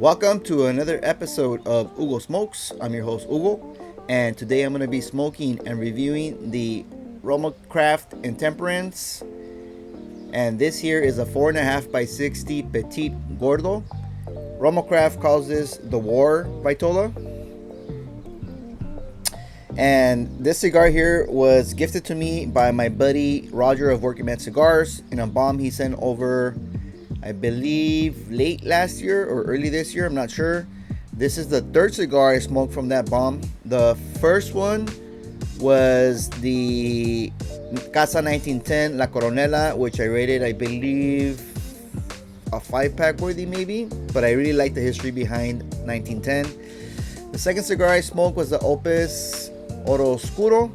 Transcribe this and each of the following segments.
Welcome to another episode of Hugo Smokes. I'm your host Hugo, and today I'm going to be smoking and reviewing the Roma Craft Intemperance. And this here is a 4.5 by 60 Petite Gordo. Roma Craft calls this the War Vitola. And this cigar here was gifted to me by my buddy Roger of Working Man Cigars in a bomb he sent over, I believe, late last year or early this year. I'm not sure. This is the third cigar I smoked from that bomb. The first one was the Casa 1910 La Coronela, which I rated, I believe, a 5-pack worthy maybe, but I really like the history behind 1910. The second cigar I smoked was the Opus Oro Oscuro,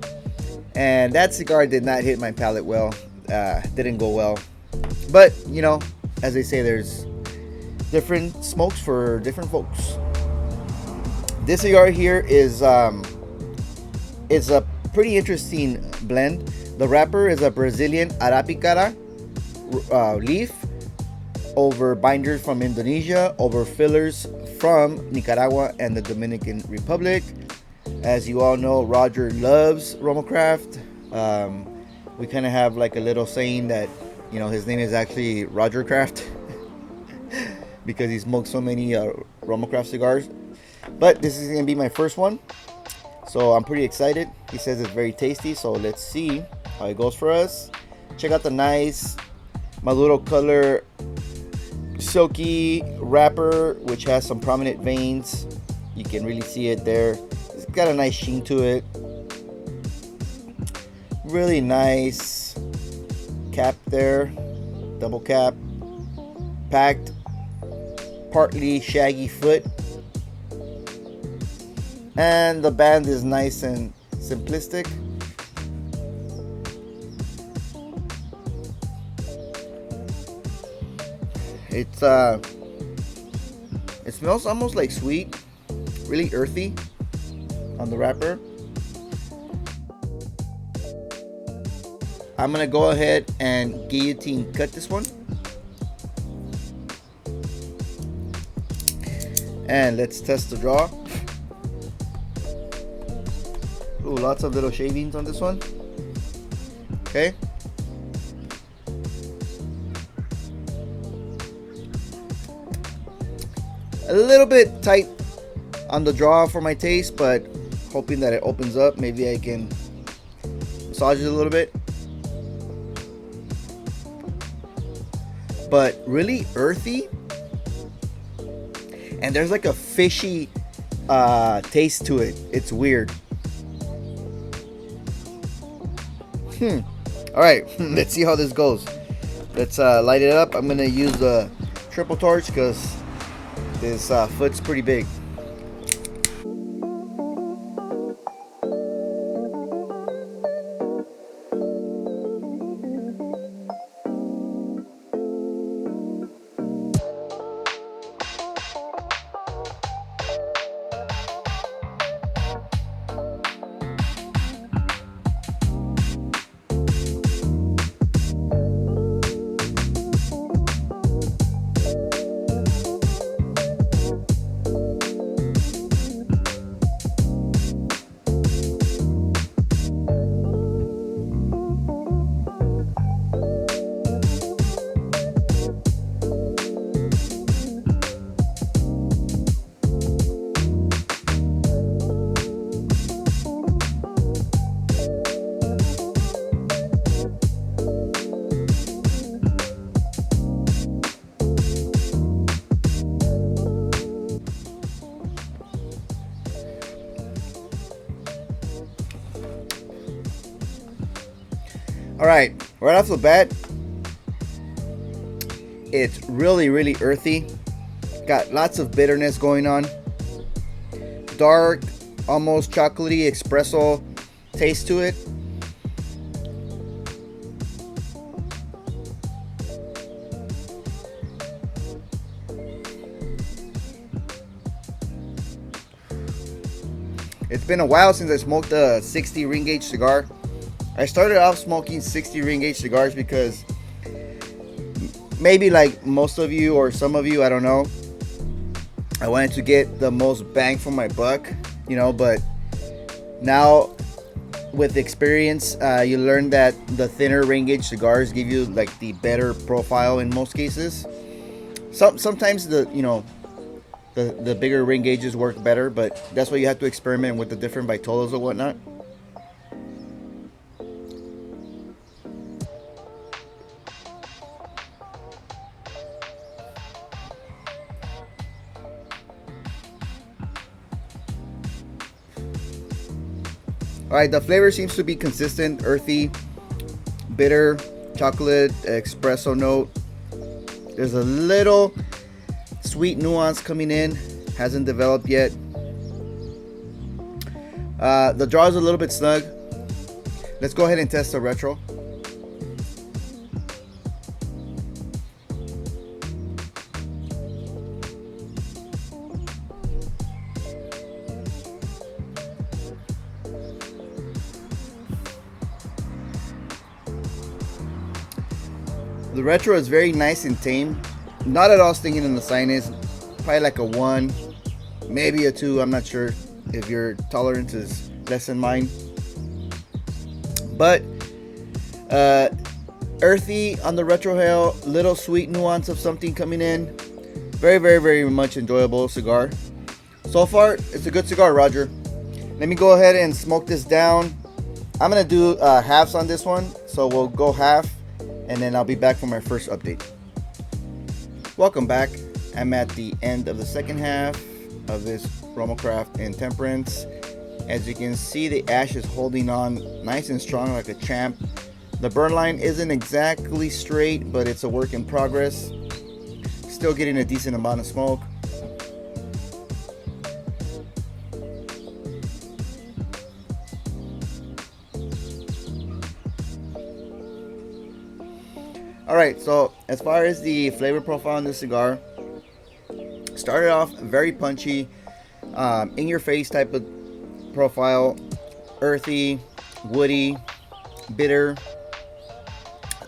and that cigar did not hit my palate well. Didn't go well, but you know, as they say, there's different smokes for different folks. This cigar here is a pretty interesting blend. The wrapper is a Brazilian Arapiraca leaf over binders from Indonesia, over fillers from Nicaragua and the Dominican Republic. As you all know, Roger loves Roma Craft. We kind of have like a little saying that, you know, his name is actually Roger Craft because he smokes so many Roma Craft cigars. But this is going to be my first one, so I'm pretty excited. He says it's very tasty, so let's see how it goes for us. Check out the nice Maduro color silky wrapper, which has some prominent veins. You can really see it there. It's got a nice sheen to it. Really nice cap there, double cap, packed, partly shaggy foot, and the band is nice and simplistic. It smells almost like sweet, really earthy on the wrapper. I'm gonna go ahead and guillotine cut this one, and let's test the draw. Ooh, lots of little shavings on this one. Okay. A little bit tight on the draw for my taste, but hoping that it opens up. Maybe I can massage it a little bit. But really earthy, and there's like a fishy taste to it. It's weird. All right, let's see how this goes. Let's light it up. I'm gonna use the triple torch because this foot's pretty big. Alright, right off the bat, it's really earthy. Got lots of bitterness going on. Dark, almost chocolatey espresso taste to it. It's been a while since I smoked a 60 ring gauge cigar. I started off smoking 60 ring gauge cigars because maybe like most of you or some of you, I don't know, I wanted to get the most bang for my buck, you know, but now with experience, you learn that the thinner rain gauge cigars give you like the better profile in most cases. Sometimes the bigger rain gauges work better, but that's why you have to experiment with the different vitolas or whatnot. Alright, the flavor seems to be consistent, earthy, bitter, chocolate, espresso note. There's a little sweet nuance coming in, hasn't developed yet. The draw is a little bit snug. Let's go ahead and test the retro. The retro is very nice and tame. Not at all stinging in the sinus. Probably like a 1, maybe a 2. I'm not sure if your tolerance is less than mine. But earthy on the retrohale, little sweet nuance of something coming in. Very, very, very much enjoyable cigar. So far, it's a good cigar, Roger. Let me go ahead and smoke this down. I'm gonna do halves on this one, so we'll go half, and then I'll be back for my first update. Welcome back. I'm at the end of the second half of this Roma Craft Intemperance. As you can see, the ash is holding on nice and strong like a champ. The burn line isn't exactly straight, but it's a work in progress. Still getting a decent amount of smoke. Alright, so as far as the flavor profile on this cigar, started off very punchy, in your face type of profile, earthy, woody, bitter,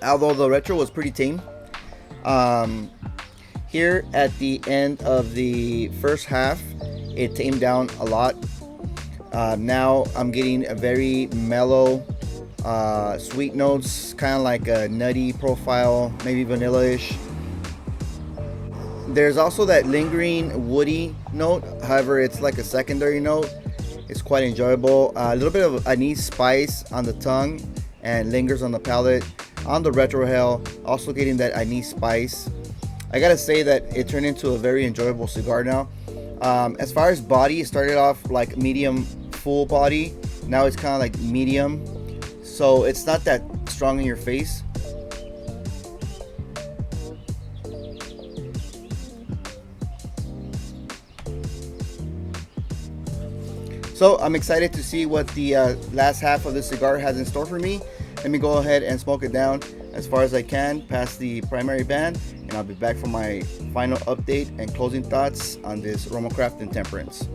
although the retro was pretty tame. Here at the end of the first half, it tamed down a lot. Now I'm getting a very mellow, sweet notes, kind of like a nutty profile, maybe vanilla-ish. There's also that lingering woody note, however it's like a secondary note. It's quite enjoyable. A little bit of anise spice on the tongue and lingers on the palate. On the retrohale, also getting that anise spice. I gotta say that it turned into a very enjoyable cigar now. As far as body, it started off like medium full body. Now it's kind of like medium. So it's not that strong in your face. So I'm excited to see what the last half of the cigar has in store for me. Let me go ahead and smoke it down as far as I can past the primary band, and I'll be back for my final update and closing thoughts on this Roma Craft Intemperance.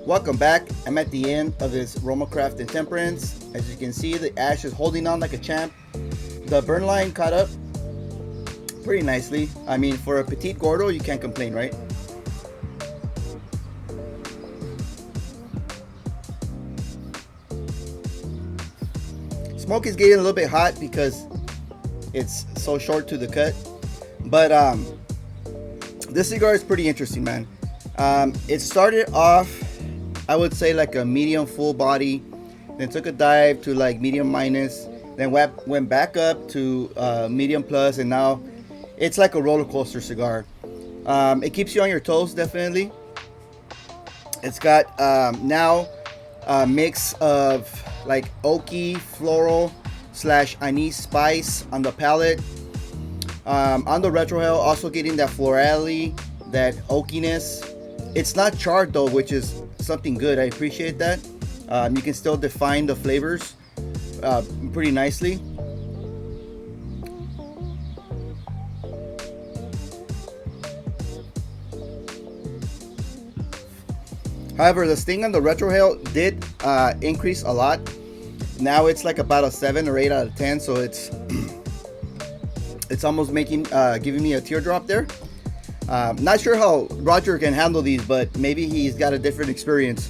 Welcome back. I'm at the end of this Roma Craft Intemperance. As you can see, the ash is holding on like a champ. The burn line caught up pretty nicely. I mean, for a Petite Gordo, you can't complain, right? Smoke is getting a little bit hot because it's so short to the cut, but this cigar is pretty interesting, man. It started off, I would say, like a medium full body, then took a dive to like medium minus, then went back up to medium plus, and now it's like a roller coaster cigar. It keeps you on your toes, definitely. It's got now a mix of like oaky, floral / anise spice on the palate. On the retrohale, also getting that florality, that oakiness. It's not charred though, which is something good. I appreciate that. You can still define the flavors pretty nicely. However, the sting on the retrohale did increase a lot. Now it's like about a 7 or 8 out of 10, so it's almost making giving me a teardrop there. Not sure how Roger can handle these, but maybe he's got a different experience.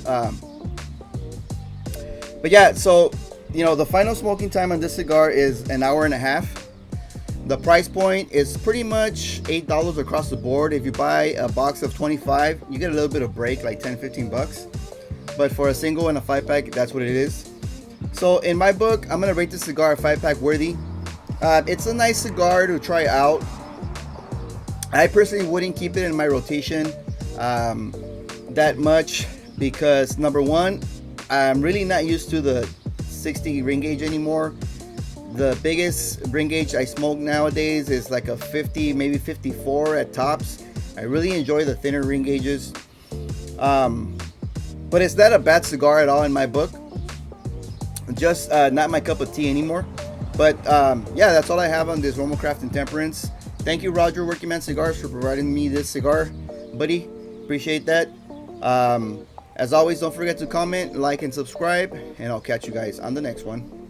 But yeah, so the final smoking time on this cigar is an hour and a half. The price point is pretty much $8 across the board. If you buy a box of 25, you get a little bit of break, like 10-15 bucks. But for a single and a 5-pack, that's what it is. So in my book, I'm gonna rate this cigar 5-pack worthy. It's a nice cigar to try out. I personally wouldn't keep it in my rotation that much because, number one, I'm really not used to the 60 ring gauge anymore. The biggest ring gauge I smoke nowadays is like a 50, maybe 54 at tops. I really enjoy the thinner ring gauges. But it's not a bad cigar at all in my book. Just not my cup of tea anymore. But yeah, that's all I have on this Roma Craft Intemperance. Thank you, Roger Working Man Cigars, for providing me this cigar, buddy. Appreciate that. As always, don't forget to comment, like, and subscribe, and I'll catch you guys on the next one.